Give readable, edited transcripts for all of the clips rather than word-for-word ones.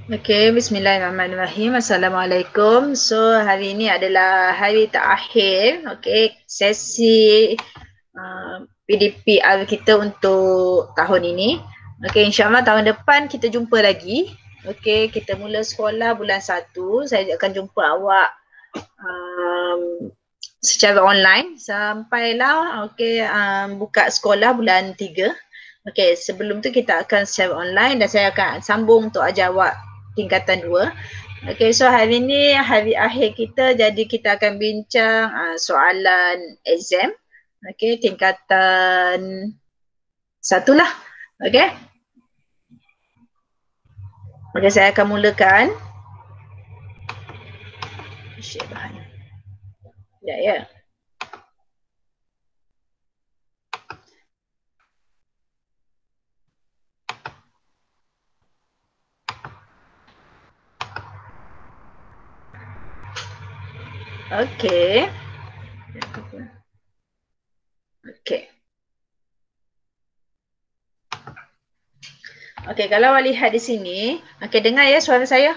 Okey, bismillahirrahmanirrahim. Assalamualaikum. So, hari ini adalah hari terakhir, okey, sesi PDPR kita untuk tahun ini. Okey, insyaAllah tahun depan kita jumpa lagi. Okey, kita mula sekolah bulan 1. Saya akan jumpa awak secara online sampailah buka sekolah bulan 3. Okey, sebelum tu kita akan secara online dan saya akan sambung untuk ajar awak tingkatan 2. Okey, so hari ni hari akhir kita, jadi kita akan bincang soalan exam. Okey, tingkatan 1 lah. Okey. Okey, saya akan mulakan. Share bahan. Ya. Okey. Okey. Okey, kalau awak lihat di sini, okey, dengar ya suara saya.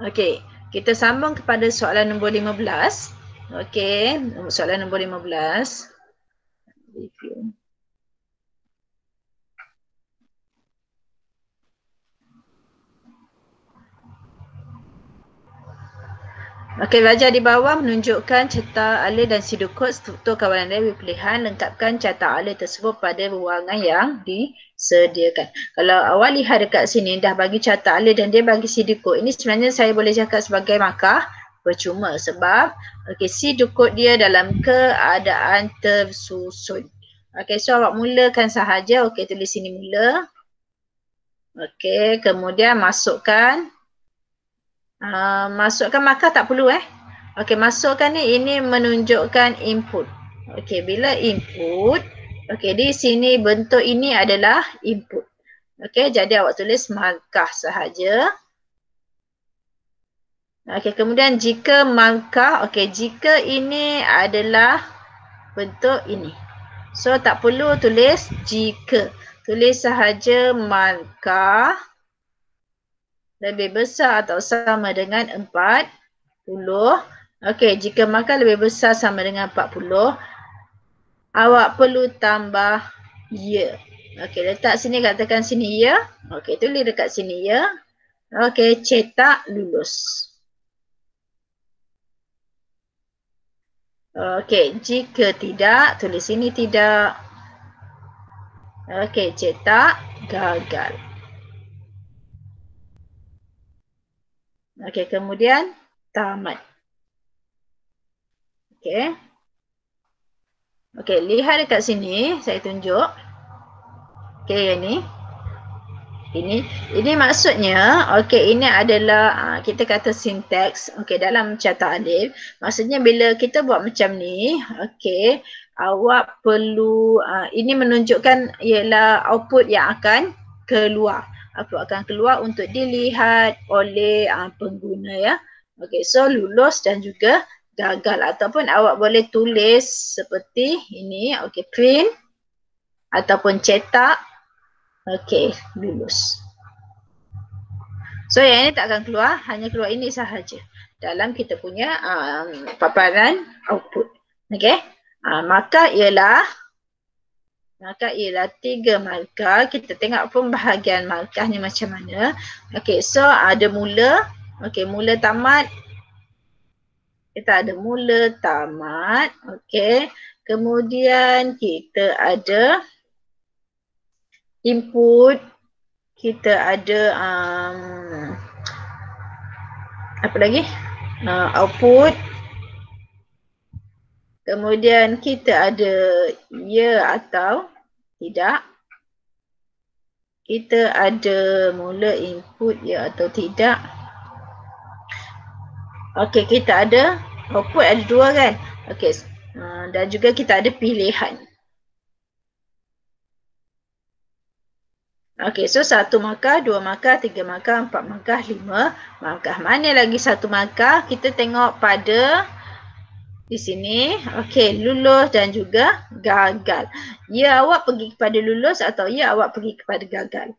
Okey, kita sambung kepada soalan nombor 15. Okey, soalan nombor 15. Review. Okey, raja di bawah menunjukkan cetak alih dan sidukut struktur kawalan rel pilihan. Lengkapkan cetak alih tersebut pada ruangan yang disediakan. Kalau awak lihat dekat sini dah bagi cetak alih dan dia bagi sidukut. Ini sebenarnya saya boleh cakap sebagai markah percuma sebab okey, sidukut dia dalam keadaan tersusun. Okey, so awak mulakan sahaja. Okey, tulis sini mula. Okey, kemudian masukkan markah tak perlu Okey, masukkan ni, ini menunjukkan input. Okey, bila input, okey, di sini bentuk ini adalah input. Okey, jadi awak tulis markah sahaja. Okey, kemudian jika markah, okey, jika ini adalah bentuk ini. So, tak perlu tulis jika. Tulis sahaja markah lebih besar atau sama dengan 40. Okey, jika markah lebih besar sama dengan 40, awak perlu tambah ya. Okey, letak sini, katakan sini ya. Okey, tulis dekat sini ya. Okey, cetak lulus. Okey, jika tidak, tulis sini tidak. Okey, cetak gagal. Okey, kemudian tamat. Okey. Okey, lihat dekat sini, saya tunjuk. Okey, yang ni. Ini maksudnya, okey, ini adalah kita kata sinteks, okey, dalam cetak alif. Maksudnya bila kita buat macam ni, okey, awak perlu ini menunjukkan ialah output yang akan keluar. Output akan keluar untuk dilihat oleh pengguna ya. Okey, so lulus dan juga gagal, ataupun awak boleh tulis seperti ini, okey, print ataupun cetak. Okey, lulus. So yang ini tak akan keluar, hanya keluar ini sahaja dalam kita punya paparan output. Okey, markah ialah 3 markah. Kita tengok pembahagian markah ni macam mana. Okey, so ada mula, okey, mula tamat. Kita ada mula tamat, okey. Kemudian kita ada input, kita ada apa lagi? Output. Kemudian kita ada ya atau tidak. Kita ada mula input ya atau tidak. Okey, kita ada output ada 2 kan? Okey, dan juga kita ada pilihan. Okey, so 1 markah, 2 markah, 3 markah, 4 markah, 5 markah. Mana lagi 1 markah? Kita tengok pada di sini. Okey, lulus dan juga gagal. Ya awak pergi kepada lulus atau ya awak pergi kepada gagal.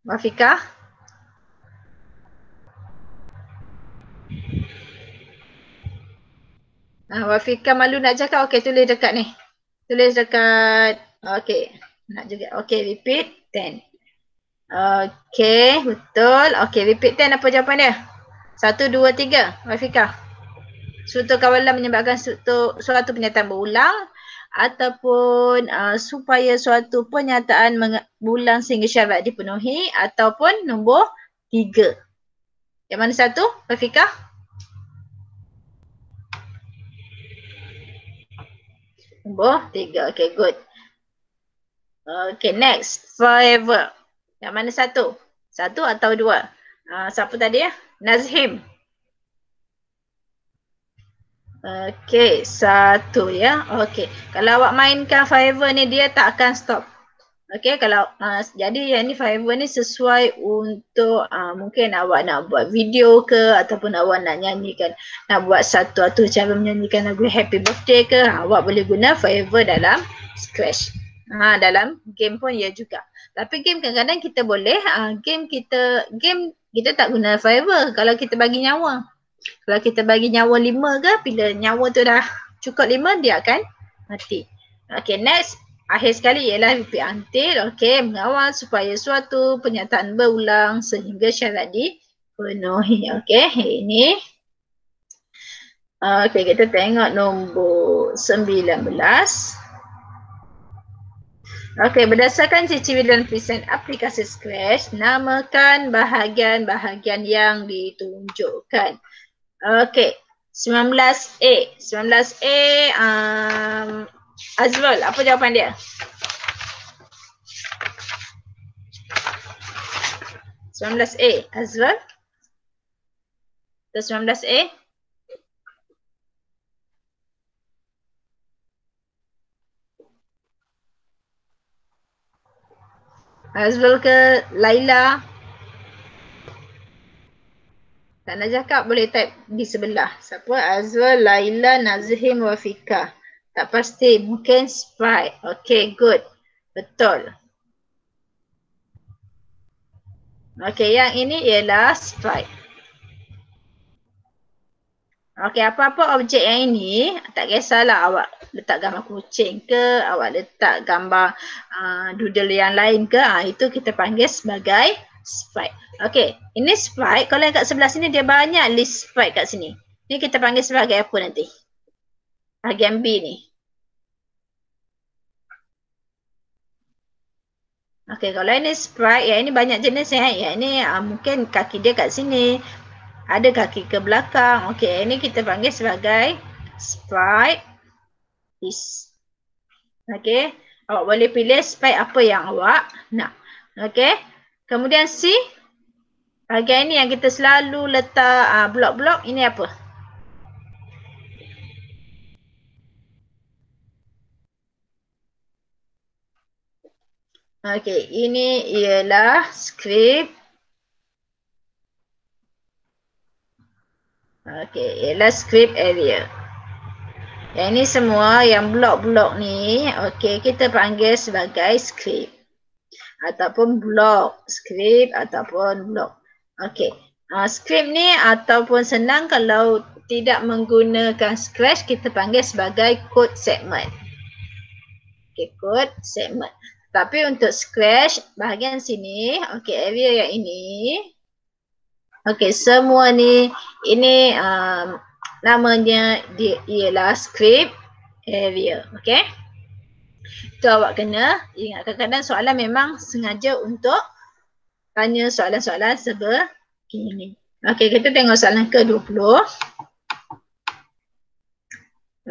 Wafika? Wafika malu nak cakap? Okey, tulis dekat ni. Tulis dekat, okey. Nak juga, okey, repeat 10. Okey, betul. Okey, repeat 10 apa jawapan dia? 1, 2, 3. Wafika. Struktur kawalan menyebabkan suatu pernyataan berulang ataupun supaya suatu pernyataan berulang sehingga syarat dipenuhi, ataupun nombor 3. Yang mana satu, Wafika? Nombor 3. Okay, good. Okay, next. Forever. Yang mana satu? Satu atau dua? Siapa tadi ya? Nazhim. Okay, satu ya. Okay. Kalau awak mainkan forever ni, dia tak akan stop. Okay, kalau jadi yang ni forever ni sesuai untuk mungkin awak nak buat video ke, ataupun awak nak nyanyikan, nak buat satu atau cara menyanyikan lagu happy birthday ke, awak boleh guna forever dalam Scratch. Dalam game pun ya juga. Tapi game kadang-kadang kita boleh, game kita tak guna forever kalau kita bagi nyawa. Kalau kita bagi nyawa 5 ke, bila nyawa tu dah cukup 5, dia akan mati. Okay, next. Akhir sekali ialah repeat until. Okay, mengawal supaya suatu pernyataan berulang sehingga syarat dipenuhi. Okay, ini. Okay, kita tengok nombor 19. Okay, berdasarkan ciri-ciri dan present aplikasi Scratch, namakan bahagian-bahagian yang ditunjukkan. Okay, 19A. 19A, Azrul, apa jawapan dia? 19A, Azrul? 19A? Azrul ke Laila? Tak nak cakap, boleh type di sebelah. Siapa? Azrul, Laila, Nazhim, Wafika. Tak pasti, mungkin Sprite. Okay, good. Betul. Okay, yang ini ialah Sprite. Okay, apa-apa objek yang ini, tak kisahlah awak letak gambar kucing ke, awak letak gambar doodle yang lain ke, itu kita panggil sebagai sprite. Okay, ini sprite. Kalau yang kat sebelah sini dia banyak list sprite kat sini. Ni kita panggil sebagai apa nanti? Bahagian B ni. Okay, kalau ini sprite, yang ini banyak jenis ya. Yang ini mungkin kaki dia kat sini. Ada kaki ke belakang. Okay, ini kita panggil sebagai sprite is. Okay, awak boleh pilih sprite apa yang awak nak. Okay, kemudian C. Bahagian ini yang kita selalu letak blok-blok, ini apa? Okay, ini ialah script. Okay, ialah script area. Yang ini semua yang blok-blok ni, okay, kita panggil sebagai script. Ataupun blok, script ataupun blok. Okay, script ni ataupun senang kalau tidak menggunakan Scratch, kita panggil sebagai code segment. Okay, code segment. Tapi untuk Scratch, bahagian sini, okay, area yang ini. Okay, semua ni, ini namanya dia ialah script area. Okay. Itu awak kena ingat. Kadang-kadang soalan memang sengaja untuk tanya soalan-soalan sebegini. Okay, kita tengok soalan ke-20.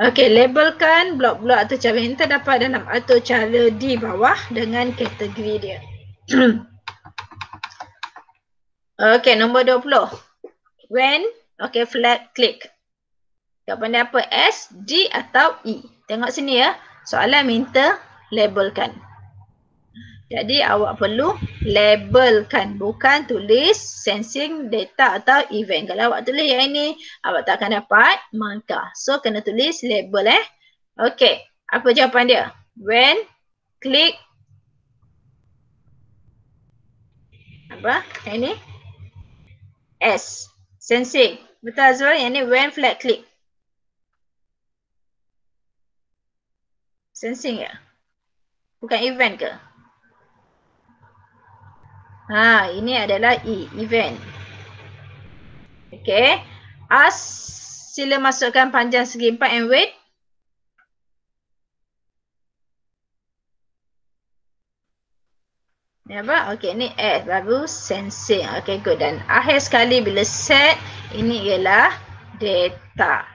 Okey, labelkan blok-blok atau cara yang terdapat dalam atau cara di bawah dengan kategori dia. Okey, nombor 20. When, okey, flat click. Jawapan dia apa? S, D atau E? Tengok sini ya. Soalan minta labelkan. Jadi awak perlu labelkan, bukan tulis sensing data atau event. Kalau awak tulis yang ini, awak tak akan dapat markah. So kena tulis label Okey, apa jawapan dia? When click Apa? Yang ini? S. Sensing. Betul Azrul? Yang ini when flat click. Sensing ya? Bukan event ke? Ha, ini adalah E. Event. Okay. As. Sila masukkan panjang segi 4 and weight. Ni apa? Okey, ni S baru sensing. Okey, good. Dan akhir sekali bila set, ini ialah data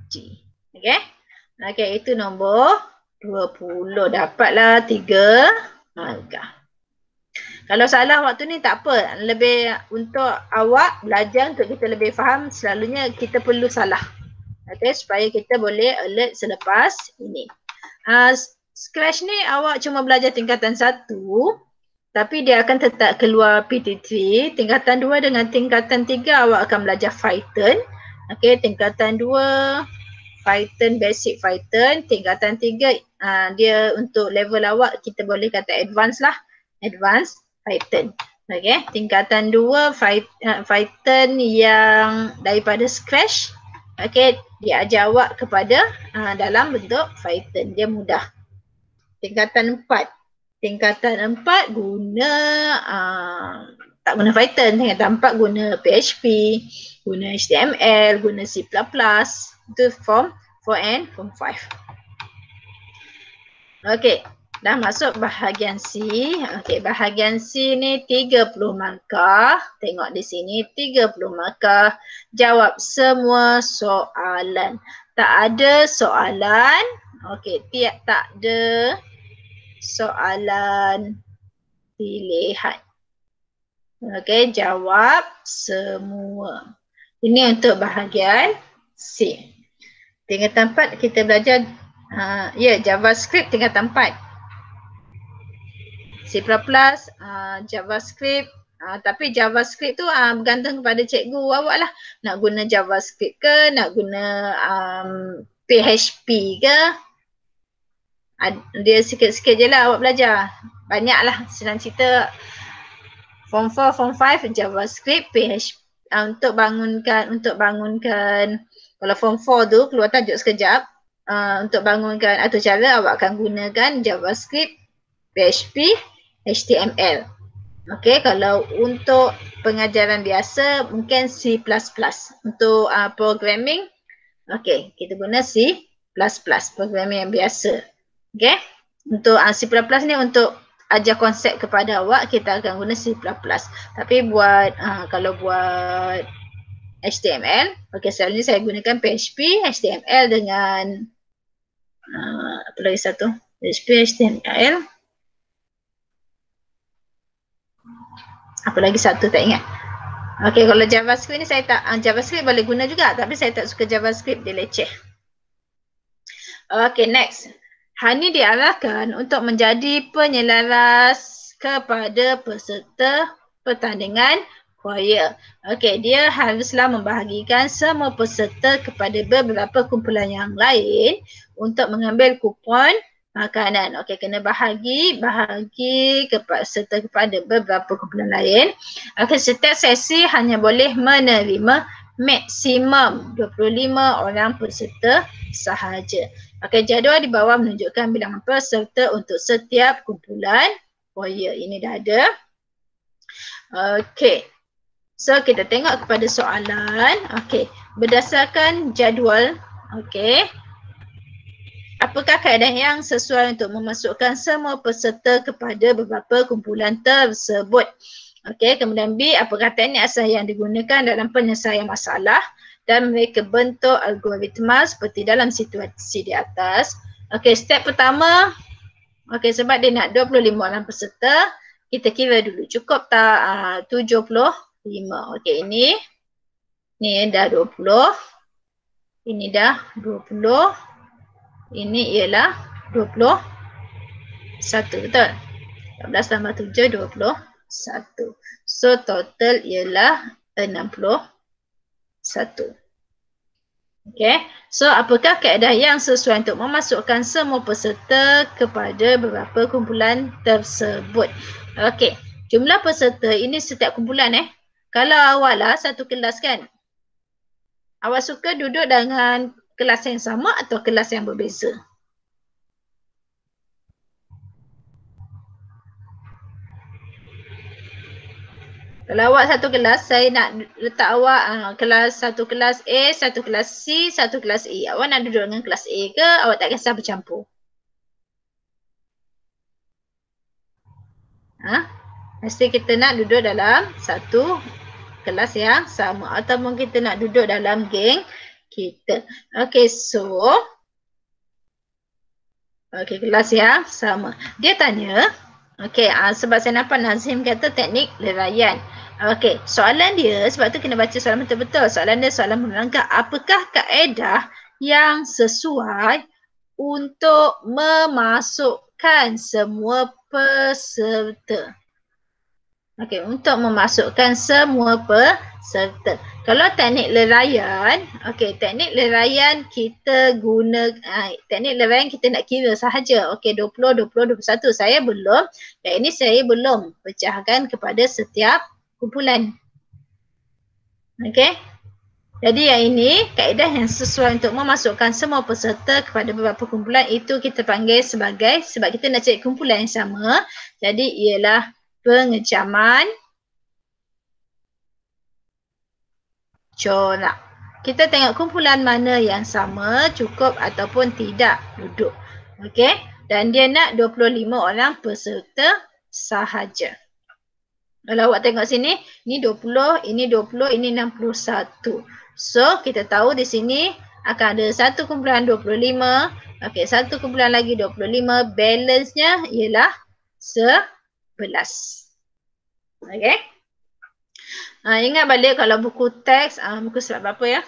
G. Okey? Okey, itu nombor 20. Dapatlah 3 markah. Kalau salah waktu ni tak apa. Lebih untuk awak belajar untuk kita lebih faham, selalunya kita perlu salah. Okey, supaya kita boleh alert selepas ini. Scratch ni awak cuma belajar tingkatan 1. Tapi dia akan tetap keluar PT3. Tingkatan 2 dengan tingkatan 3 awak akan belajar Python. Okey, tingkatan 2 Python, basic Python. Tingkatan 3 dia untuk level awak kita boleh kata advance lah. Advance Python. Okey, tingkatan 2 Python yang daripada scratch. Okey, dia ajar awak kepada dalam bentuk Python. Dia mudah. Tingkatan 4 guna tak guna Python. Tingkatan 4 guna PHP, guna HTML, guna C++. Itu form 4 and form 5. Okey, dah masuk bahagian C. Okey, bahagian C ni 30 markah. Tengok di sini 30 markah. Jawab semua soalan. Tak ada soalan. Okey, tak ada soalan pilihan. Okey, jawab semua. Ini untuk bahagian C. Tingkatan 4 kita belajar JavaScript tingkatan 4. C++, JavaScript. Tapi JavaScript tu bergantung kepada cikgu awak lah. Nak guna JavaScript ke, nak guna PHP ke. Dia sikit-sikit je lah awak belajar. Banyak lah senang cerita. Form 4, Form 5 JavaScript, PHP untuk bangunkan kalau Form 4 tu keluar tajuk sekejap untuk bangunkan atau cara awak akan gunakan JavaScript, PHP, HTML. Okey, kalau untuk pengajaran biasa mungkin C++. Untuk programming, okey, kita guna C++, programming yang biasa. Okey, untuk C++ ni untuk ajar konsep kepada awak, kita akan guna C++. Tapi buat kalau buat HTML, okey, selalunya saya gunakan PHP, HTML dengan apa lagi satu? PHP, HTML. Apa lagi satu tak ingat. Okey, kalau JavaScript ni saya tak, JavaScript boleh guna juga tapi saya tak suka JavaScript, dia leceh. Okey, next. Hal ini diarahkan untuk menjadi penyelaras kepada peserta pertandingan choir. Okey, dia haruslah membahagikan semua peserta kepada beberapa kumpulan yang lain untuk mengambil kupon makanan. Okey, kena bahagi peserta kepada beberapa kumpulan lain. Okey, setiap sesi hanya boleh menerima maksimum 25 orang peserta sahaja. Okey, jadual di bawah menunjukkan bilangan peserta untuk setiap kumpulan choir. Ini dah ada. Okey. So, kita tengok kepada soalan. Okey, berdasarkan jadual, okey. Apakah kaedah yang sesuai untuk memasukkan semua peserta kepada beberapa kumpulan tersebut? Okey, kemudian B, apakah teknik asal yang digunakan dalam penyelesaian masalah dan mereka bentuk algoritma seperti dalam situasi di atas. Okey, step pertama, okey, sebab dia nak 25 orang peserta, kita kira dulu cukup tak 75. Okey, ini dah 20. Ini dah 20. Ini ialah 21, betul? 14 tambah 7, 21. So total ialah 61. Okay, so apakah kaedah yang sesuai untuk memasukkan semua peserta kepada beberapa kumpulan tersebut? Okay, Jumlah peserta ini setiap kumpulan Kalau awak lah satu kelas kan, awak suka duduk dengan kelas yang sama atau kelas yang berbeza? Kalau awak satu kelas, saya nak letak awak satu kelas A, satu kelas C, satu kelas E. Awak nak duduk dengan kelas A ke? Awak tak kisah bercampur? Mesti kita nak duduk dalam satu kelas yang sama ataupun kita nak duduk dalam geng kita. Okay, so kelas yang sama. Dia tanya, sebab saya nampak Nazim kata teknik leraian. Soalan dia, sebab tu kena baca soalan betul-betul. Soalan dia soalan menerangkan apakah kaedah yang sesuai untuk memasukkan semua peserta. Untuk memasukkan semua peserta. Kalau teknik leraian, teknik leraian kita guna, teknik leraian kita nak kira sahaja. 20, 20, 21. Saya belum pecahkan kepada setiap kumpulan. Jadi yang ini, kaedah yang sesuai untuk memasukkan semua peserta kepada beberapa kumpulan itu kita panggil sebagai, sebab kita nak cari kumpulan yang sama, jadi ialah pengecaman corak. Kita tengok kumpulan mana yang sama, cukup ataupun tidak duduk. Dan dia nak 25 orang peserta sahaja. Kalau awak tengok sini, ini 20, ini 20, ini 61. So, kita tahu di sini akan ada satu kumpulan 25. Satu kumpulan lagi 25. Balance-nya ialah 11. Ingat balik kalau buku teks, buku surat berapa ya?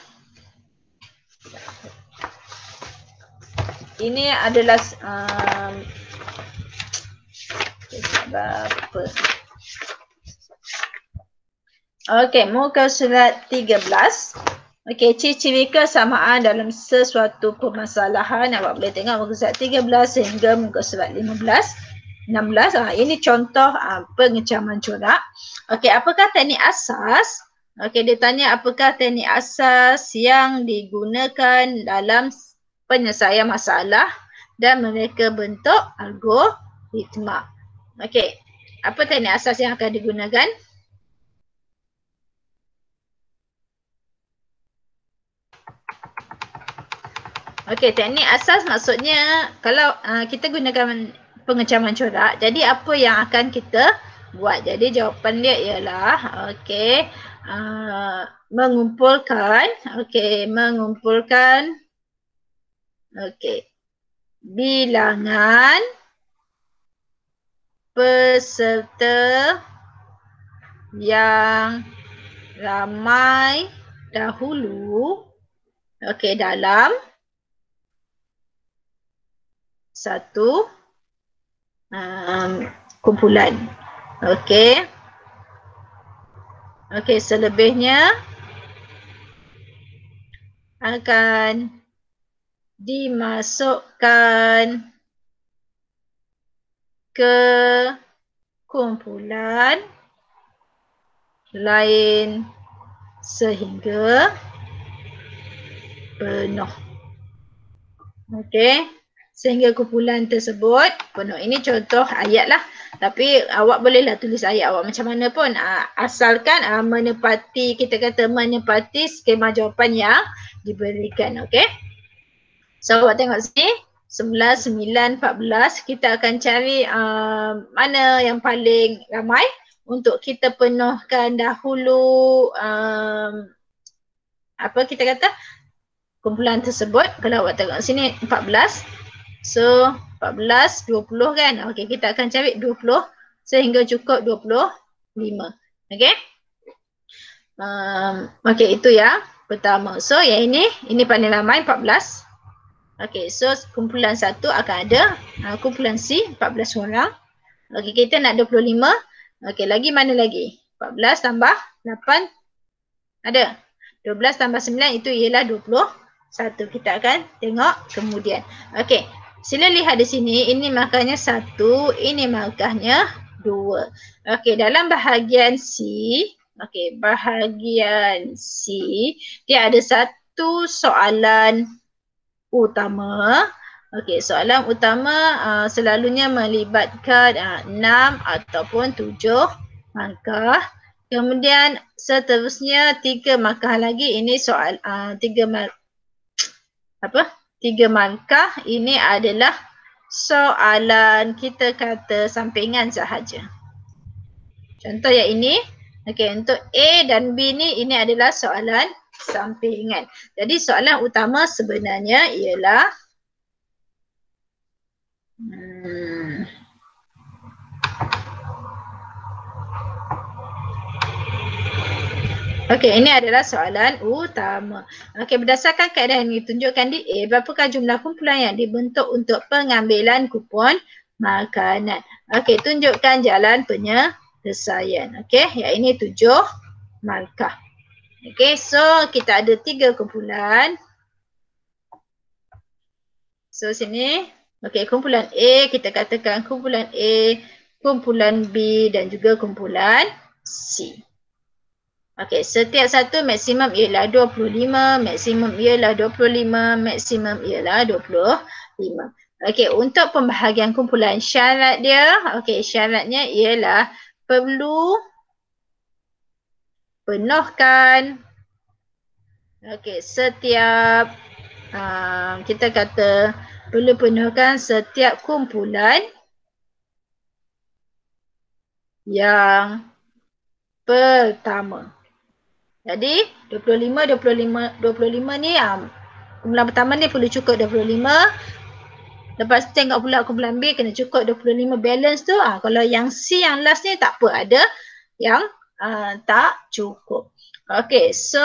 Ini adalah surat berapa? Muka surat 13. Ciri-ciri kesamaan dalam sesuatu permasalahan. Awak boleh tengok muka surat 13 sehingga muka surat 16. Ini contoh pengecaman corak. Apakah teknik asas? Dia tanya apakah teknik asas yang digunakan dalam penyelesaian masalah dan mereka bentuk algoritma. Apa teknik asas yang akan digunakan? Teknik asas maksudnya kalau kita gunakan pengecaman corak, jadi apa yang akan kita buat? Jadi jawapan dia ialah mengumpulkan bilangan peserta yang ramai dahulu dalam satu kumpulan. Selebihnya akan dimasukkan ke kumpulan lain sehingga penuh. Sehingga kumpulan tersebut penuh. Ini contoh ayat lah. Tapi awak bolehlah tulis ayat awak macam mana pun. Asalkan menepati, kita kata menepati skema jawapan yang diberikan. So awak tengok sini. 11, 9, 14. Kita akan cari mana yang paling ramai. Untuk kita penuhkan dahulu kumpulan tersebut. Kalau awak tengok sini 14. So 14, 20 kan. Kita akan cari 20 sehingga cukup 25. Itu yang pertama. So yang ini paling ramai 14. So kumpulan 1 akan ada kumpulan C 14 orang. Kita nak 25. Lagi mana lagi? 14 tambah 8 ada. 12 tambah 9 itu ialah 21. Kita akan tengok kemudian. Sila lihat di sini, ini markahnya 1, ini markahnya 2. 2. Okey, dalam bahagian C, okey, bahagian C, dia ada satu soalan utama. Okey, soalan utama selalunya melibatkan 6 ataupun 7 markah. Kemudian seterusnya 3 markah lagi, ini soal 3 markah ini adalah soalan kita kata sampingan sahaja. Contoh yang ini, okey, untuk A dan B ni ini adalah soalan sampingan. Jadi soalan utama sebenarnya ialah okey, ini adalah soalan utama. Okey, berdasarkan kaedah yang ditunjukkan di A, berapakah jumlah kumpulan yang dibentuk untuk pengambilan kupon makanan? Okey, tunjukkan jalan penyelesaian. Okey, yang ini 7 markah. Okey, so kita ada 3 kumpulan. So sini, okey, kumpulan A, kita katakan kumpulan A, kumpulan B dan juga kumpulan C. Okey, setiap satu maksimum ialah 25, maksimum ialah 25, maksimum ialah 25. Okey, untuk pembahagian kumpulan syarat dia, okey, syaratnya ialah perlu penuhkan, okey, setiap kita kata perlu penuhkan setiap kumpulan yang pertama. Jadi 25 ni kumpulan pertama ni perlu cukup 25. Lepas tengok pula kumpulan B kena cukup 25 balance tu. Kalau yang C yang last ni tak apa, ada yang tak cukup. Okey, so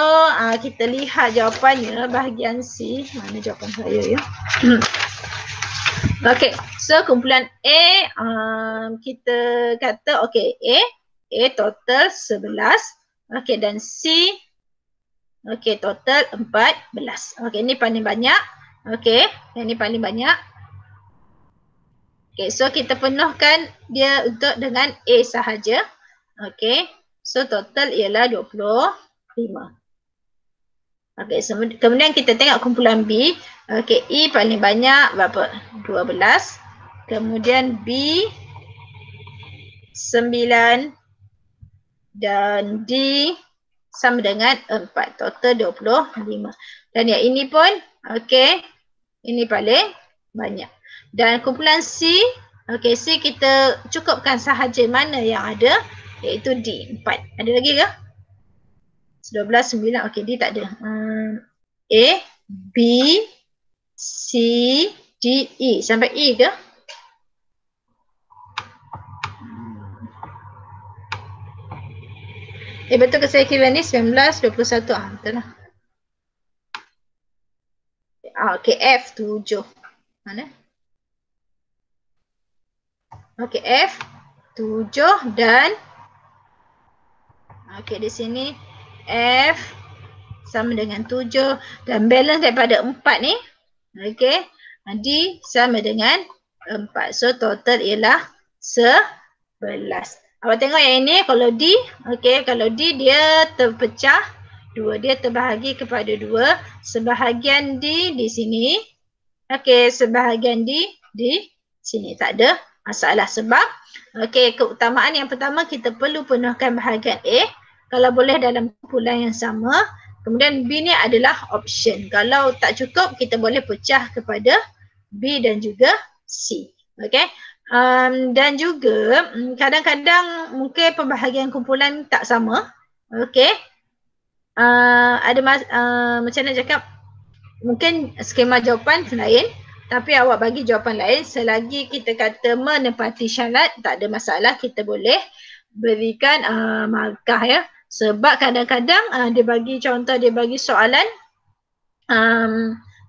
kita lihat jawapannya bahagian C. Mana jawapan saya ya? Okey, so kumpulan A kita kata okey, A total 11. Okey, dan C okey total 14. Okey, ini paling banyak. Okey, yang ni paling banyak. Okey, so kita penuhkan dia untuk dengan A sahaja. Okey, so total ialah 25. Okey, so, kemudian kita tengok kumpulan B. Okey, E paling banyak berapa? 12. Kemudian B 9 dan D sama dengan 4. Total 25. Dan yang ini pun okey, ini paling banyak. Dan kumpulan C, okey, C kita cukupkan sahaja mana yang ada, iaitu D 4. Ada lagi ke? 12, 9, okey, D tak ada. A, B, C, D, E. Sampai E ke? Betul ke saya kira ni 19, 21. Betul lah. Okey, F 7. Mana? Okey, F 7 dan okey, di sini F sama dengan 7 dan balance daripada 4 ni, okey, D sama dengan 4. So total ialah 11. Awak tengok yang ini, kalau D, okey, kalau D dia terpecah 2, dia terbahagi kepada 2. Sebahagian D di sini, okey, sebahagian D di sini. Tak ada masalah sebab, okey, keutamaan yang pertama kita perlu penuhkan bahagian A. Kalau boleh dalam kumpulan yang sama. Kemudian B ni adalah option. Kalau tak cukup, kita boleh pecah kepada B dan juga C. Okey. Dan juga kadang-kadang mungkin pembahagian kumpulan tak sama. Okey. Ada macam nak cakap, mungkin skema jawapan lain, tapi awak bagi jawapan lain selagi kita kata menepati syarat, tak ada masalah, kita boleh berikan markah ya. Sebab kadang-kadang dia bagi contoh, dia bagi soalan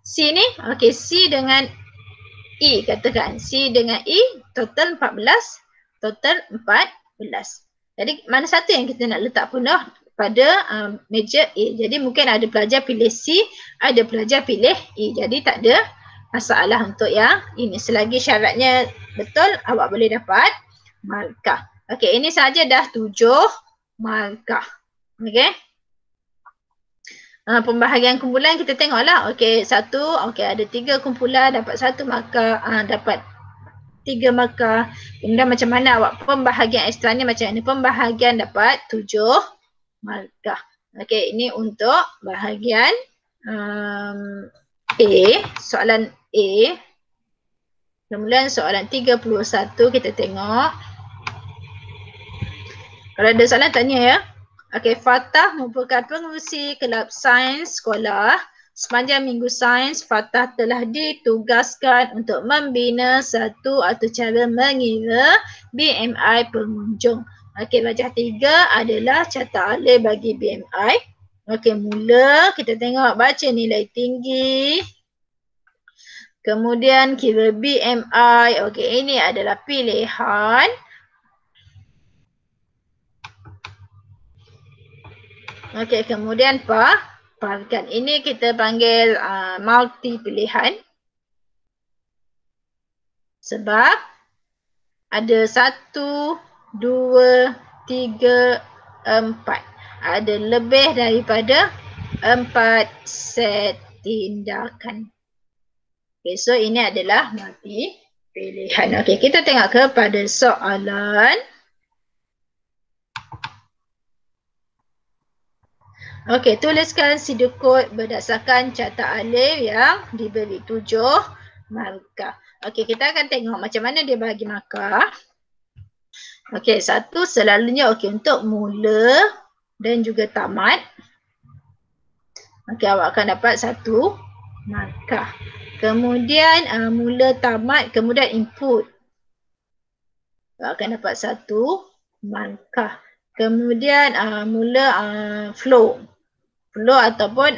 C ni, okey, C dengan E katakan, C dengan E total 14, total 14. Jadi mana satu yang kita nak letak penuh pada meja A. Jadi mungkin ada pelajar pilih C, ada pelajar pilih E. Jadi tak ada masalah untuk yang ini. Selagi syaratnya betul, awak boleh dapat markah. Okey, ini saja dah 7 markah. Okey. Pembahagian kumpulan kita tengoklah. Okey, okey ada 3 kumpulan dapat 1 markah, dapat 3 markah. Kemudian macam mana awak pembahagian ekstra ni macam mana? Pembahagian dapat 7 markah. Okey, ini untuk bahagian A, soalan A. Kemudian soalan 31 kita tengok. Kalau ada soalan tanya ya. Okey, Fatah merupakan pengurusi kelab sains sekolah. Sepanjang minggu sains, Fatah telah ditugaskan untuk membina satu atau cara mengira BMI pengunjung. Okey, wajah 3 adalah carta alih bagi BMI. Okey, mula kita tengok baca nilai tinggi. Kemudian kira BMI. Okey, ini adalah pilihan. Okey, kemudian parkan. Ini kita panggil multi pilihan. Sebab ada 1, 2, 3, 4. Ada lebih daripada 4 set tindakan. Okay, so ini adalah multi pilihan. Okey, kita tengok kepada soalan. Okey, tuliskan sidul kod berdasarkan carta alif yang diberi 7 markah. Okey, kita akan tengok macam mana dia bagi markah. Okey, 1 selalunya okey untuk mula dan juga tamat. Okey, awak akan dapat 1 markah. Kemudian mula, tamat, kemudian input. Awak akan dapat 1 markah. Kemudian mula flow. Flow ataupun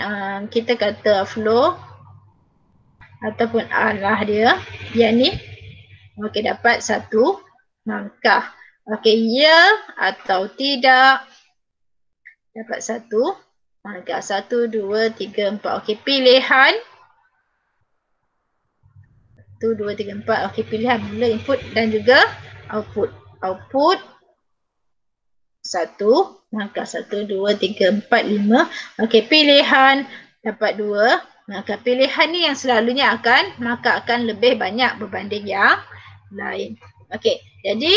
kita kata flow ataupun arah dia. Yang ni okey dapat 1 markah. Okey, ya atau tidak dapat 1 markah. 1, 2, 3, 4. Okey, pilihan 1, 2, 3, 4. Okey, pilihan mula, input dan juga output. Output 1 markah. 1, 2, 3, 4, 5. Okey, pilihan dapat 2. Maka pilihan ni yang selalunya maka akan lebih banyak berbanding yang lain. Okey, jadi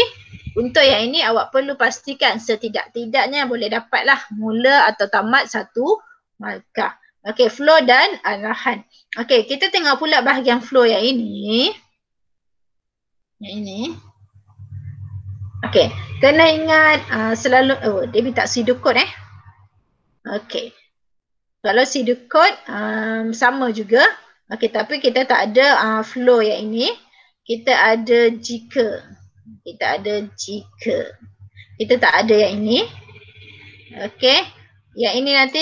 untuk yang ini awak perlu pastikan setidak-tidaknya boleh dapatlah mula atau tamat 1 markah. Okey, flow dan arahan. Okey, kita tengok pula bahagian flow yang ini. Yang ini. Okey, kena ingat selalu, dia minta sidul kod Okey. Kalau sidul kod sama juga. Okey, tapi kita tak ada flow yang ini. Kita ada jika. Kita ada jika. Kita tak ada yang ini. Okey. Yang ini nanti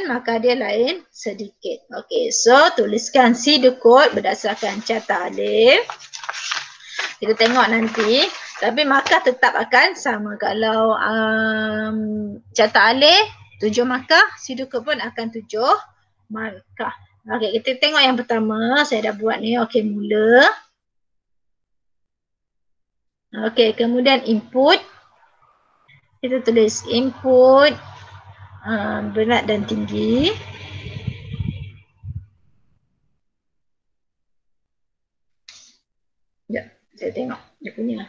markah dia lain sedikit. Okey, so tuliskan sidul kod berdasarkan carta alif. Kita tengok nanti. Tapi markah tetap akan sama. Kalau carta alif 7 markah, sidul kod pun akan 7 markah. Okey, kita tengok yang pertama. Saya dah buat ni. Okey, mula. Okey, kemudian input. Kita tulis input berat dan tinggi. Sekejap, saya tengok dia punya.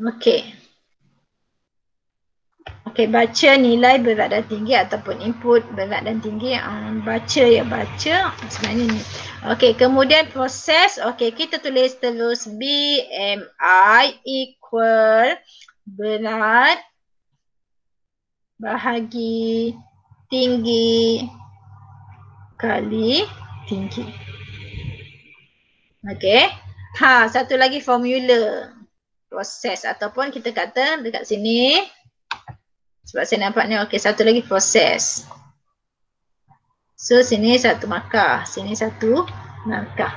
Okey. Okey, baca nilai berat dan tinggi ataupun input berat dan tinggi. Baca sebenarnya ni. Okey, kemudian proses. Okey, kita tulis terus BMI equal berat bahagi tinggi kali tinggi. Okey. Satu lagi formula. Proses ataupun kita kata dekat sini. Sebab saya nampak ni, okey, satu lagi proses. So, sini 1 markah. Sini 1 markah.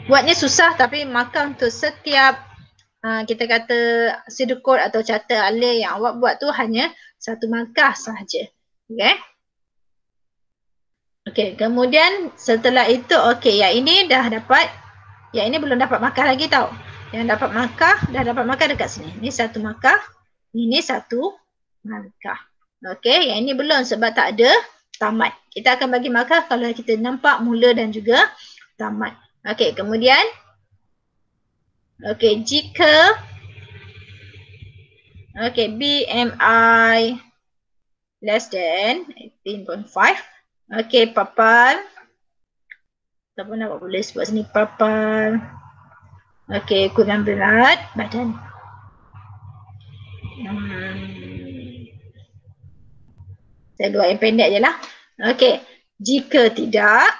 Buatnya susah tapi markah untuk setiap kita kata sidul kod atau carta alih yang awak buat tu hanya 1 markah sahaja. Okay. Okey, kemudian setelah itu, okey, yang ini dah dapat. Yang ini belum dapat markah lagi tau. Yang dapat markah, dah dapat markah dekat sini. Ni 1 markah. Ini 1 markah. Okey, yang ini belum sebab tak ada tamat. Kita akan bagi markah kalau kita nampak mula dan juga tamat. Okey, kemudian jika BMI less than 18.5. Okey, papan. Tak pun nak boleh sebut sini papan. Okey, kurang berat badan. Saya buat yang pendek je lah. Okey, jika tidak.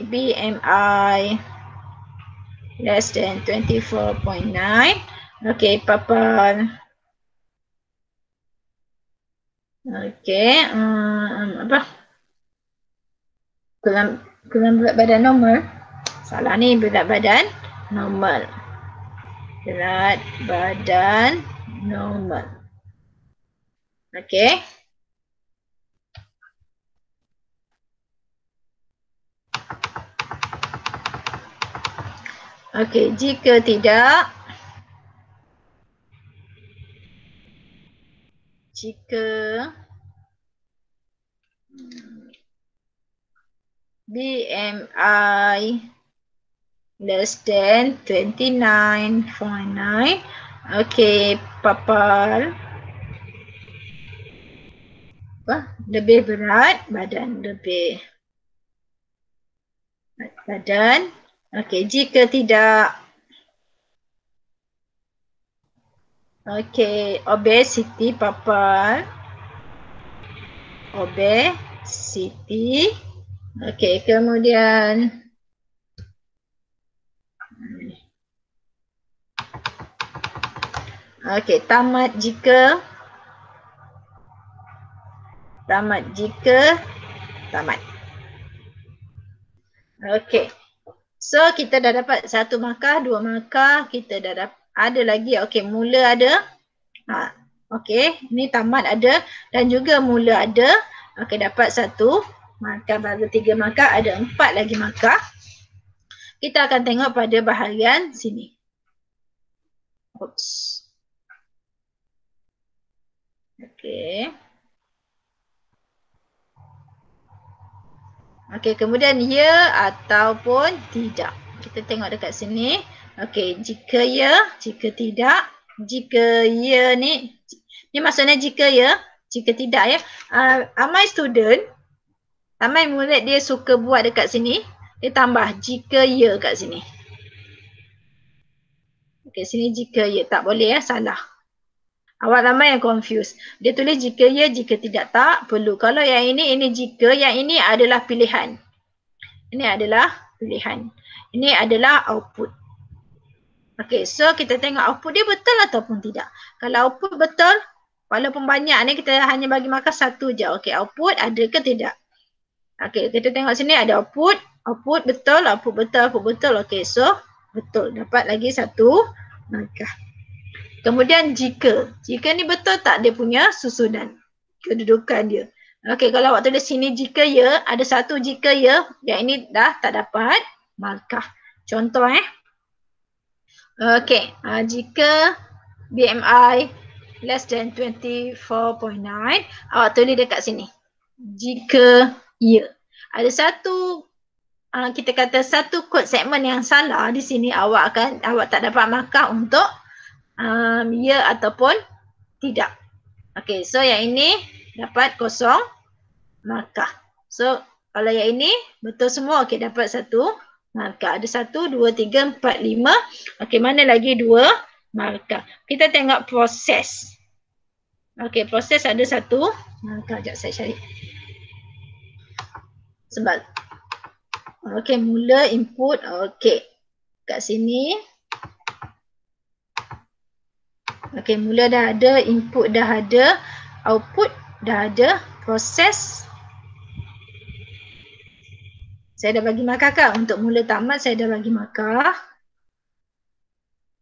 BMI less than 24.9. Okey, papan. Okey, apa? Kurang berat badan normal. Salah ni, berat badan normal. Berat badan normal. Okey. Okey, jika tidak, BMI less than 29.9. Okey, papal. Lebih berat badan, lebih badan. Okey, jika tidak. Okey, obesity papal. Obesity. Okey, kemudian tamat jika tamat. Okey. So kita dah dapat 1 markah, 2 markah, kita dah dapat ada lagi. Okey, mula ada. Okey, ni tamat ada dan juga mula ada. Okey, dapat 1 markah, baru 3 markah, ada 4 lagi markah. Kita akan tengok pada bahagian sini. Oops. Okey. Okey, kemudian ya ataupun tidak. Kita tengok dekat sini. Okey, jika ya, jika tidak. Jika ya ni maksudnya jika ya, jika tidak ya. Ramai student, ramai murid dia suka buat dekat sini. Dia tambah jika ya kat sini. Okey, sini jika ya. Tak boleh ya, salah. Awak ramai yang confused. Dia tulis jika ya, jika tidak, tak perlu. Kalau yang ini jika, yang ini adalah pilihan. Ini adalah pilihan. Ini adalah output. Okey, so kita tengok output dia betul ataupun tidak. Kalau output betul, walaupun banyak ni kita hanya bagi markah 1 je. Okey, output ada ke tidak? Okey, kita tengok sini ada output. Output betul, output betul, output betul. Okey, so betul. Dapat lagi 1 markah. Kemudian jika. Jika ni betul tak dia punya susunan. Kedudukan dia. Okey, kalau awak tulis sini jika ya, ada 1 jika ya, yang ini dah tak dapat markah. Contoh Okey, jika BMI less than 24.9, awak tulis dekat sini. Jika ya. Ada kita kata satu kod segmen yang salah di sini, awak tak dapat markah untuk ya ataupun tidak. Okey, so yang ini dapat 0 markah. So kalau yang ini betul semua, okey, dapat 1 markah. Ada 1, 2, 3, 4, 5. Okey, mana lagi 2 markah. Kita tengok proses. Okey, proses ada 1 markah. Sekejap saya cari. Sebab okey, mula input. Okey, kat sini. Okey, mula dah ada, input dah ada, output dah ada, proses. Saya dah bagi markah kan? Untuk mula tamat saya dah bagi markah.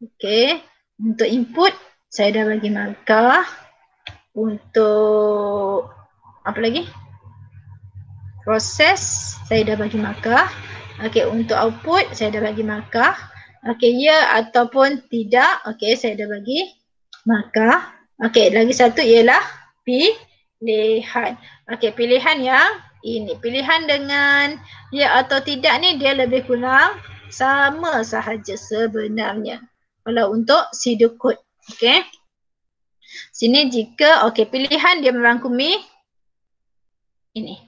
Okey, untuk input saya dah bagi markah. Untuk apa lagi? Proses saya dah bagi markah. Okey, untuk output saya dah bagi markah. Okey, ya ataupun tidak. Okey, saya dah bagi markah. Okey, lagi satu ialah pilihan. Okey, pilihan yang ini. Pilihan dengan ya atau tidak ni dia lebih kurang sama sahaja sebenarnya. Kalau untuk pseudocode. Okey. Sini jika, okey, pilihan dia merangkumi ini.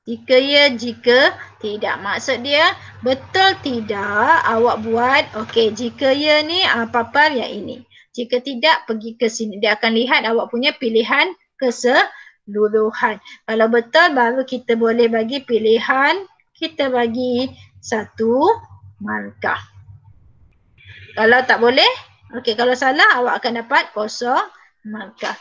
Jika ya, jika tidak. Maksud dia betul tidak awak buat. Okey, jika ya ni papar yang ini. Jika tidak, pergi ke sini. Dia akan lihat awak punya pilihan keseluruhan. Kalau betul, baru kita boleh bagi pilihan. Kita bagi 1 markah. Kalau tak boleh, okey, kalau salah awak akan dapat 0 markah.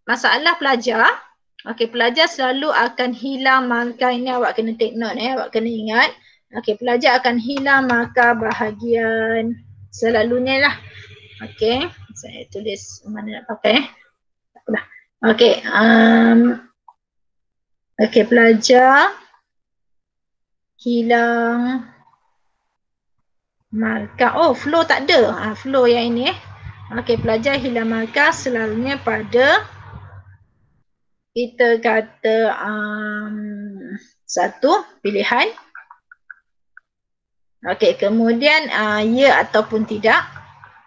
Masalah pelajar. Okey, pelajar selalu akan hilang markah ini, awak kena take note awak kena ingat. Okey, pelajar akan hilang markah bahagian selalunya lah. Okey, saya tulis mana nak pakai. Takpelah. Okey, okey, pelajar hilang markah. Oh, flow tak ada. Flow yang ini Okey, pelajar hilang markah selalunya pada kita kata satu pilihan. Okey, kemudian ya ataupun tidak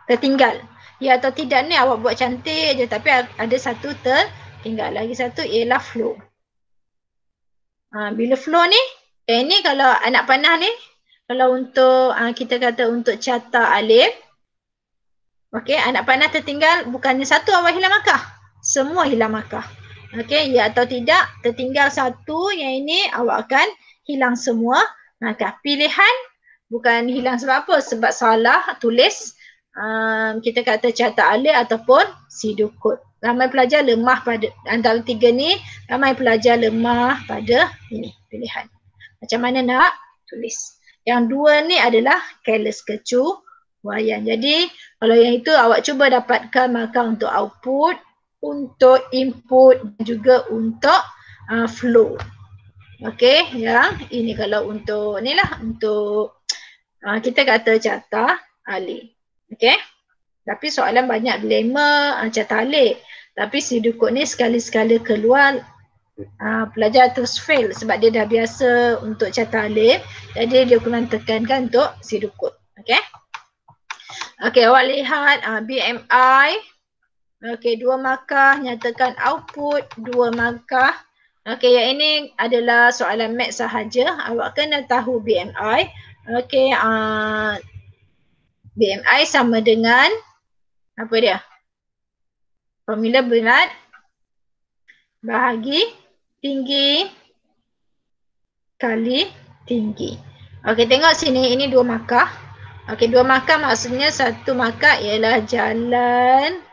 tertinggal. Ya atau tidak ni awak buat cantik je tapi ada satu tertinggal. Lagi satu ialah flow. Bila flow ni, ini kalau anak panah ni, kalau untuk kita kata untuk carta alif, okey, anak panah tertinggal bukannya satu awak hilang markah. Semua hilang markah. Okey, ya atau tidak, tertinggal satu, yang ini awak akan hilang semua markah. Pilihan bukan hilang sebab apa? Sebab salah tulis kita kata carta alif ataupun pseudocode. Ramai pelajar lemah pada antara tiga ni, ramai pelajar lemah pada ini pilihan. Macam mana nak tulis? Yang dua ni adalah careless kecuaian. Jadi kalau yang itu awak cuba dapatkan markah untuk output, untuk input dan juga untuk flow. Okey, yang ini kalau untuk ni lah, untuk kita kata carta alif. Okey. Tapi soalan banyak dilema carta alif. Tapi pseudocode ni sekali-sekala keluar pelajar terus fail sebab dia dah biasa untuk carta alif. Jadi dia kurang tekankan untuk pseudocode. Okey. Okey, awak lihat BMI. Okey, 2 markah, nyatakan output 2 markah. Okey, yang ini adalah soalan math sahaja. Awak kena tahu BMI. Okey, BMI sama dengan apa dia? Formula berat bahagi tinggi kali tinggi. Okey, tengok sini, ini 2 markah. Okey, 2 markah maksudnya 1 markah ialah jalan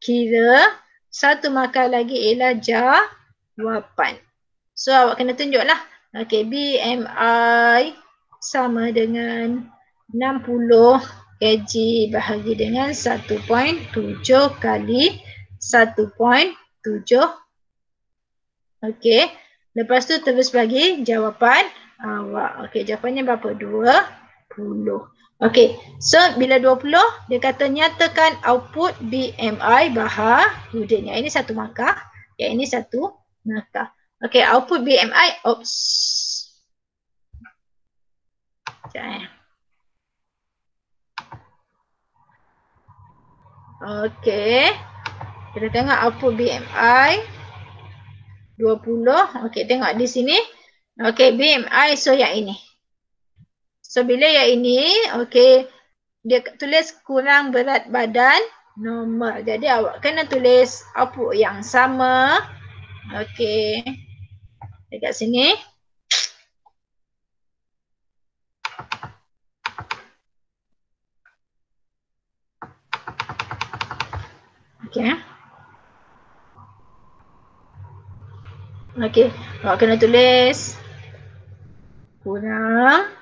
kira, 1 markah lagi ialah jawapan. So awak kena tunjuklah. Okey, BMI sama dengan 60 kg bahagi dengan 1.7 kali 1.7. Okey, lepas tu terus bagi jawapan awak. Okey, jawapannya berapa? 20. Okey, so bila 20, dia kata nyatakan output BMI bahagudanya. Ini 1 markah, yang ini 1 markah. Okey, output BMI, oops. Sekejap Okey, kita tengok output BMI 20. Okey, tengok di sini. Okey, BMI, so yang ini. So bila yang ini, okey, dia tulis kurang berat badan normal. Jadi awak kena tulis output yang sama. Okey, dekat sini. Okey. Okey, awak kena tulis kurang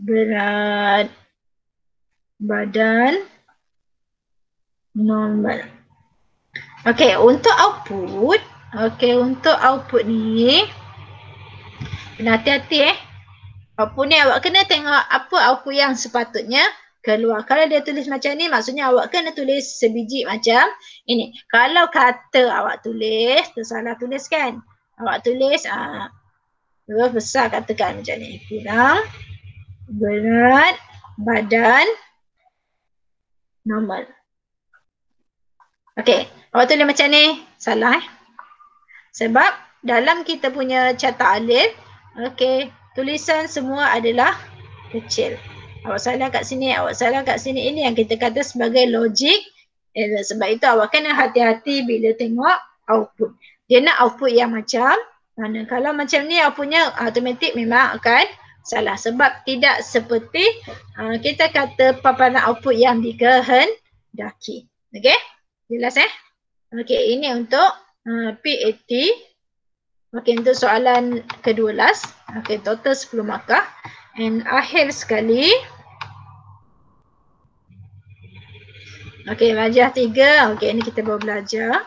berat badan normal. Okey, untuk output ni Kena hati-hati output ni awak kena tengok apa output yang sepatutnya keluar. Kalau dia tulis macam ni, maksudnya awak kena tulis sebiji macam ini. Kalau kata awak tulis, tersalah tulis kan. Awak tulis huruf besar katakan macam ni. Kurang berat badan normal. Okey, awak tulis macam ni, salah Sebab dalam kita punya cetak alif, okey, tulisan semua adalah kecil. Awak salah kat sini, awak salah kat sini. Ini yang kita kata sebagai logic error. Sebab itu awak kena hati-hati bila tengok output. Dia nak output yang macam mana. Kalau macam ni outputnya automatik memang akan salah. Sebab tidak seperti kita kata paparan output yang dikehendaki. Okey? Jelas Okey, ini untuk PAT. Okey, untuk soalan ke-12. Okey, total 10 markah. And akhir sekali. Okey, wajah 3. Okey, ini kita baru belajar.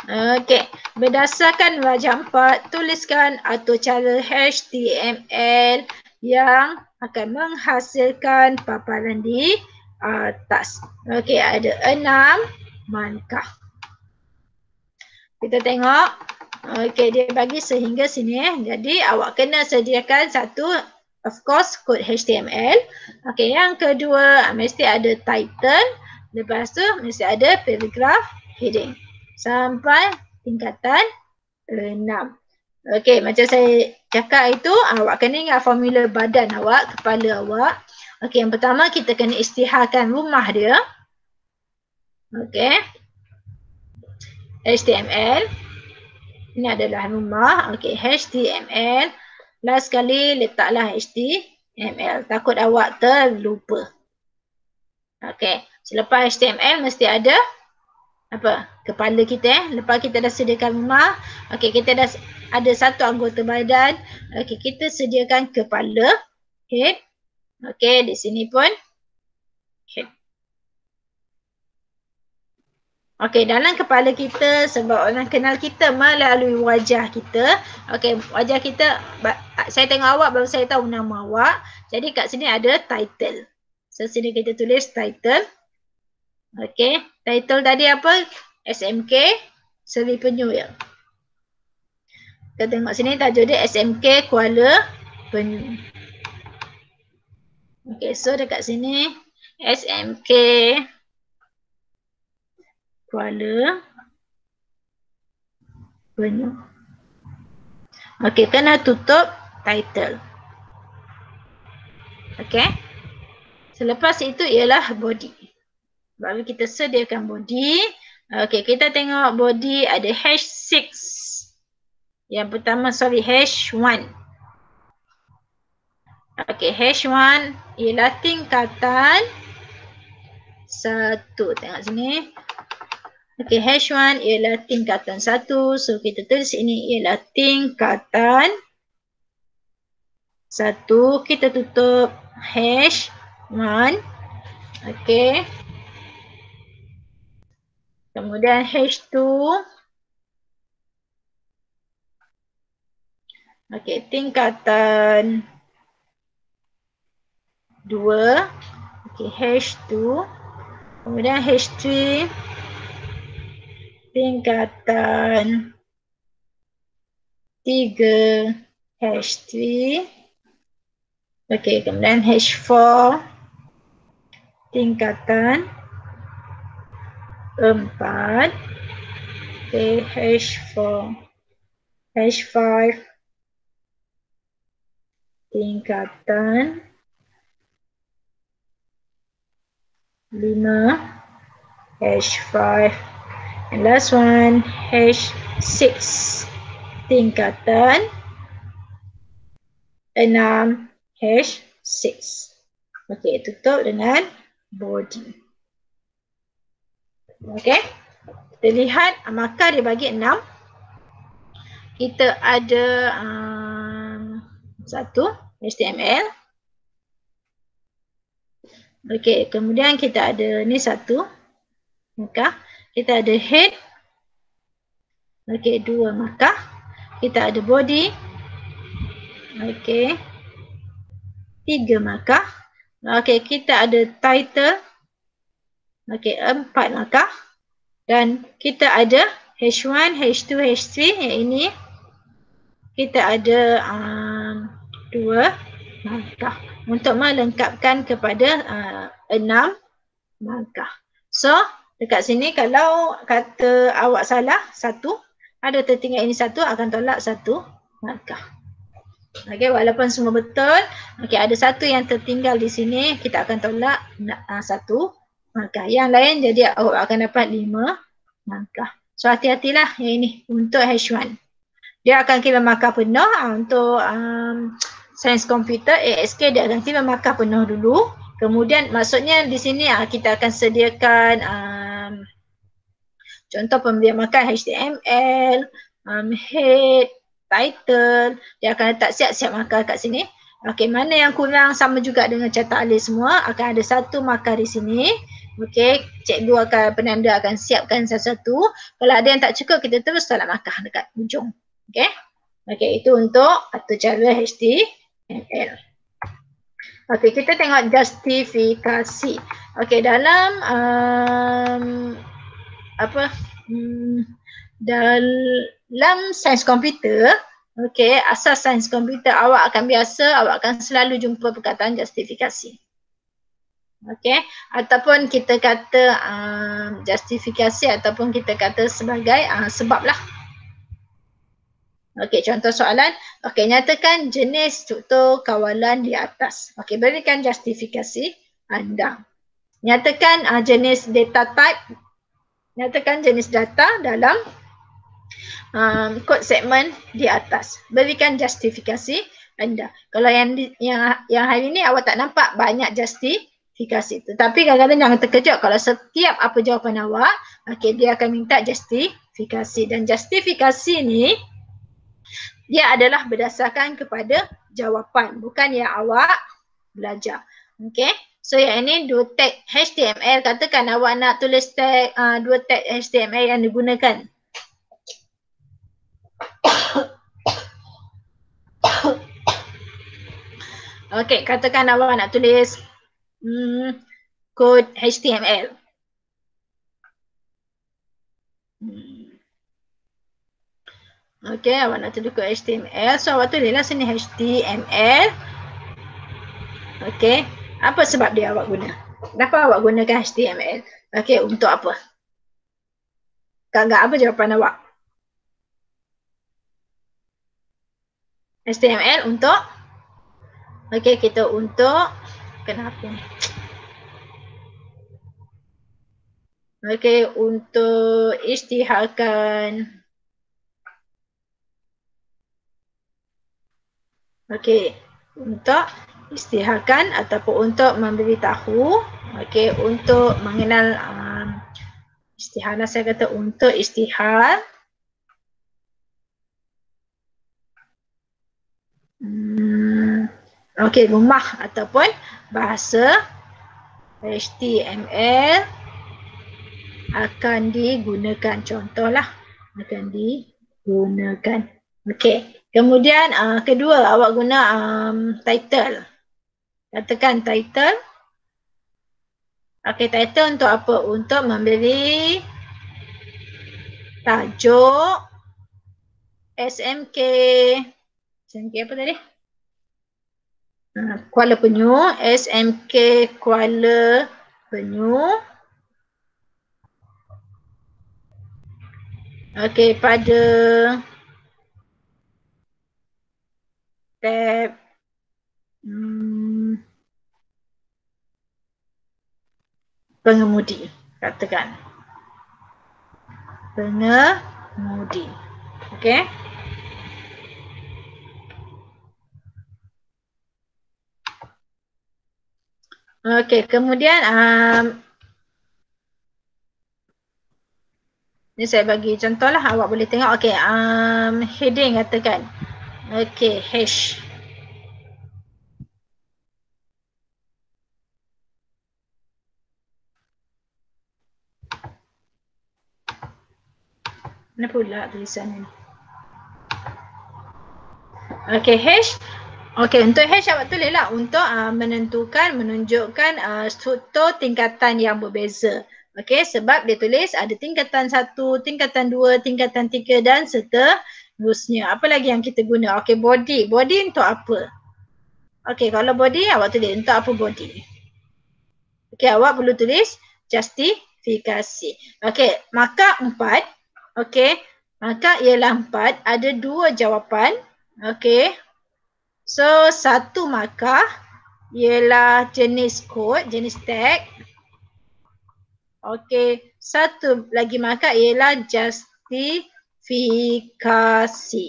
Okey, berdasarkan wajah 4, tuliskan atau cara HTML yang akan menghasilkan paparan di atas. Okey, ada 6 markah. Kita tengok. Okey, dia bagi sehingga sini. Jadi, awak kena sediakan satu, of course, kod HTML. Okey, yang kedua, mesti ada title. Lepas tu, mesti ada paragraph heading. Sampai tingkatan 6. Okey, macam saya cakap itu, awak kena ingat formula badan awak, kepala awak. Okey, yang pertama, kita kena isytiharkan rumah dia. Okey. HTML. Ini adalah rumah. Okey, HTML. Last sekali letaklah HTML. Takut awak terlupa. Okey, selepas HTML mesti ada apa? Kepala kita Lepas kita dah sediakan rumah. Okey, kita dah ada satu anggota badan. Okey, kita sediakan kepala. Head. Okey, di sini pun head. Okey, dalam kepala kita, sebab orang kenal kita melalui wajah kita. Okey, wajah kita, saya tengok awak baru saya tahu nama awak. Jadi kat sini ada title. So sini kita tulis title. Okey, title tadi apa? SMK Seri Penyu ya. Kita tengok sini tajuk dia SMK Kuala Penyu. Okey, so dekat sini SMK Kuala Penyu. Okey, kena tutup title. Okey. Selepas itu ialah body. Baru kita sediakan body. Okey, kita tengok body ada H6. Yang pertama, H1. Okey, H1 ialah tingkatan 1. Tengok sini. Okey, H1 ialah tingkatan 1. So, kita tulis ini ialah tingkatan 1. Kita tutup H1. Okey. Kemudian H2. Okey, tingkatan 2. Okey, H2. Kemudian H3. Tingkatan 3. H3. Okey, kemudian H4. Tingkatan 4. Okey, H4. H5. Tingkatan 5. H5. And last one, H6. Tingkatan 6. H6. Okey, tutup dengan body. Okey. Kita lihat markah dia bagi 6. Kita ada 1 HTML. Okey, kemudian kita ada ni 1 markah. Kita ada head. Okey, 2 markah. Kita ada body. Okey. 3 markah. Okey, kita ada title. Okey, 4 markah. Dan kita ada H1, H2, H3. Yang ini kita ada 2 markah untuk melengkapkan kepada 6 markah. So, dekat sini kalau kata awak salah 1, ada tertinggal ini 1, akan tolak 1 markah. Okey, walaupun semua betul, okey ada 1 yang tertinggal di sini, kita akan tolak 1 markah. Yang lain jadi awak akan dapat 5 markah. So, hati-hatilah yang ini untuk H1. Dia akan kira markah penuh untuk sains komputer ASK, dia akan kira markah penuh dulu. Kemudian maksudnya di sini kita akan sediakan contoh pemberian markah HTML, head, title, dia akan letak siap-siap markah kat sini. Okey, mana yang kurang sama juga dengan catat alih semua, akan ada 1 markah di sini. Okey, cikgu akan penanda akan siapkan satu-satu. Kalau ada yang tak cukup, kita terus tolak markah dekat ujung. Okey. Okey, itu untuk atau cara HTML. Okey, kita tengok justifikasi. Okey, dalam dalam sains komputer, okey, asas sains komputer awak akan selalu jumpa perkataan justifikasi. Okey, ataupun kita kata justifikasi ataupun kita kata sebagai sebab lah. Okey, contoh soalan. Okey, nyatakan jenis struktur kawalan di atas. Okey, berikan justifikasi anda. Nyatakan jenis data type. Nyatakan jenis data dalam kod segmen di atas. Berikan justifikasi anda. Kalau yang hari ni awak tak nampak banyak justifikasi. Tetapi kadang-kadang jangan terkejut kalau setiap apa jawapan awak, okey, dia akan minta justifikasi. Dan justifikasi ni dia adalah berdasarkan kepada jawapan, bukan yang awak belajar. Okey. So yang ini 2 tag HTML, katakan awak nak tulis tag 2 tag HTML yang digunakan. Okey, katakan awak nak tulis kod HTML. Okey, awak nak tulis kod HTML. So awak tulislah sini HTML. Okey, apa sebab dia awak guna? Kenapa awak gunakan HTML? Okey, untuk apa? Agak apa jawapan awak? HTML untuk? Okey, kita untuk kenapa ni? Okey, untuk isytiharkan. Okey, untuk isytiharkan ataupun untuk memberitahu. Okey, untuk mengenal isytihar, saya kata untuk isytihar. Okey, rumah ataupun bahasa HTML akan digunakan. Contohlah akan digunakan. Okey. Kemudian kedua, awak guna title. Katakan title. Okey, title untuk apa? Untuk memberi tajuk SMK. SMK apa tadi? Kuala Penyu. SMK Kuala Penyu. Okey, pada tab pengemudi, katakan pengemudi. Okey. Okey, kemudian ni saya bagi contohlah, awak boleh tengok. Okey, heading katakan. Okey, hash. Mana pula tulisan ni? Okey, hash. Okey, untuk H awak tulis lah untuk menunjukkan struktur tingkatan yang berbeza. Okey, sebab dia tulis ada tingkatan 1, tingkatan 2, tingkatan 3 dan seterusnya. Apa lagi yang kita guna? Okey, body. Body untuk apa? Okey, kalau body awak tulis untuk apa body? Okey, awak perlu tulis justifikasi. Okey, maka 4. Okey, maka ialah 4. Ada 2 jawapan. Okey. So, satu markah ialah jenis kod, jenis tag. Okey, satu lagi markah ialah justifikasi.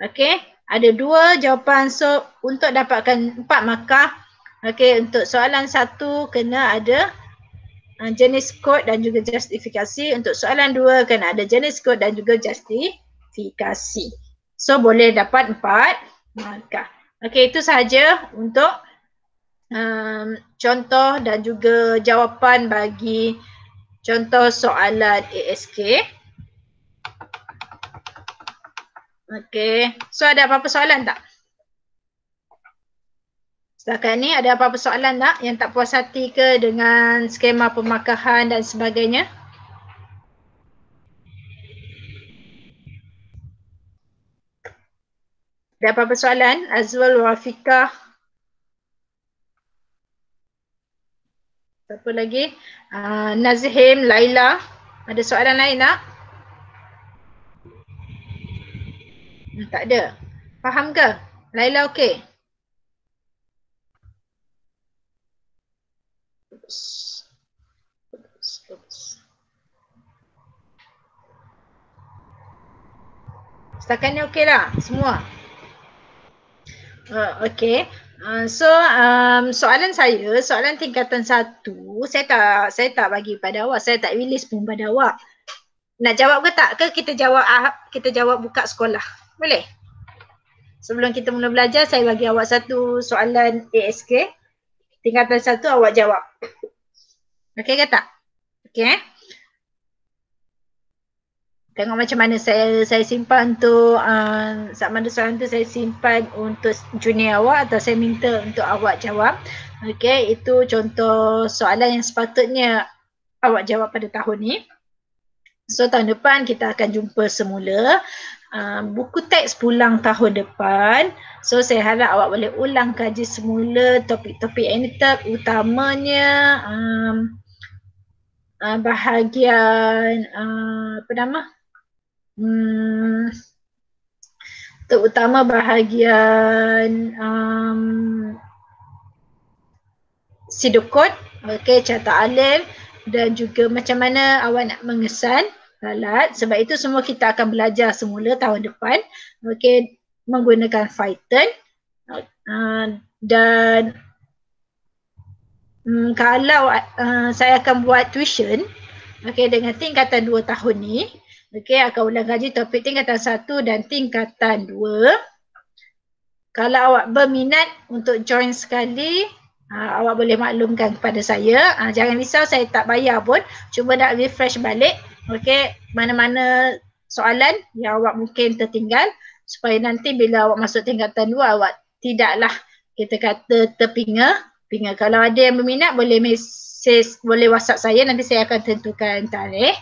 Okey, ada 2 jawapan. So, untuk dapatkan 4 markah, okey, untuk soalan 1 kena ada jenis kod dan juga justifikasi. Untuk soalan 2 kena ada jenis kod dan juga justifikasi. So, boleh dapat 4 markah. Okey, itu sahaja untuk contoh dan juga jawapan bagi contoh soalan ASK. Okey, so ada apa-apa soalan tak? Setakat ni ada apa-apa soalan tak yang tak puas hati ke dengan skema pemarkahan dan sebagainya? Ada apa-apa soalan? Azwal, Wafiqah. Siapa lagi? Nazhim, Laila. Ada soalan lain tak? Tak ada. Faham ke? Laila okey? Setakat ni okey lah semua? Okey. Soalan saya, soalan tingkatan 1, saya tak bagi pada awak, saya tak release pun pada awak. Nak jawab ke tak? Ke kita jawab buka sekolah? Boleh? Sebelum kita mula belajar, saya bagi awak satu soalan ASK. Tingkatan 1 awak jawab. Okey ke tak? Okey. Tengok macam mana saya simpan untuk sama ada soalan tu saya simpan untuk junior awak atau saya minta untuk awak jawab. Okey, itu contoh soalan yang sepatutnya awak jawab pada tahun ni. So tahun depan kita akan jumpa semula. Buku teks pulang tahun depan. So saya harap awak boleh ulang kaji semula topik-topik ini utamanya bahagian apa nama? Terutama bahagian pseudocode, okey, carta alel dan juga macam mana awak nak mengesan lalat. Sebab itu semua kita akan belajar semula tahun depan, okey, menggunakan Python. Dan kalau saya akan buat tuition, okey, dengan tingkatan 2 tahun ni, okey, akan ulang kaji topik tingkatan 1 dan tingkatan 2. Kalau awak berminat untuk join sekali, awak boleh maklumkan kepada saya. Jangan risau, saya tak bayar pun. Cuba nak refresh balik, okey, mana-mana soalan yang awak mungkin tertinggal supaya nanti bila awak masuk tingkatan 2 awak tidaklah kita kata terpinga. Kalau ada yang berminat boleh message, boleh WhatsApp saya, nanti saya akan tentukan tarikh.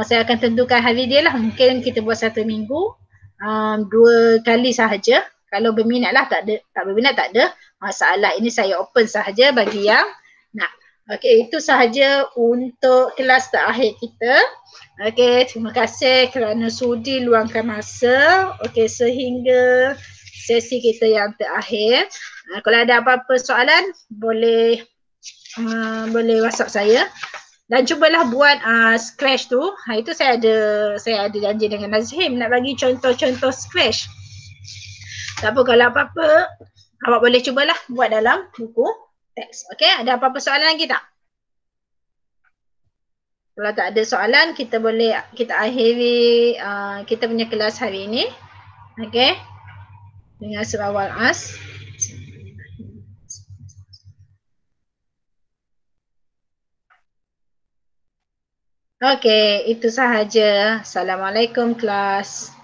Saya akan tentukan hari dia lah. Mungkin kita buat 1 minggu, 2 kali sahaja. Kalau berminat lah, tak berminat tak ada masalah. Ini saya open sahaja bagi yang nak. Okey, itu sahaja untuk kelas terakhir kita. Okey, terima kasih kerana sudi luangkan masa. Okey, sehingga sesi kita yang terakhir. Kalau ada apa-apa soalan, boleh WhatsApp saya. Dan cubalah buat scratch tu. Itu saya ada janji dengan Nazhim nak bagi contoh-contoh scratch. Tak apa, kalau apa-apa awak boleh cubalah buat dalam buku teks. Okey, ada apa-apa soalan lagi tak? Kalau tak ada soalan, kita akhiri kita punya kelas hari ini. Okey. Dengan surah Al-As. Okey, itu sahaja. Assalamualaikum kelas.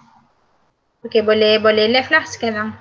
Okey, boleh left lah sekarang.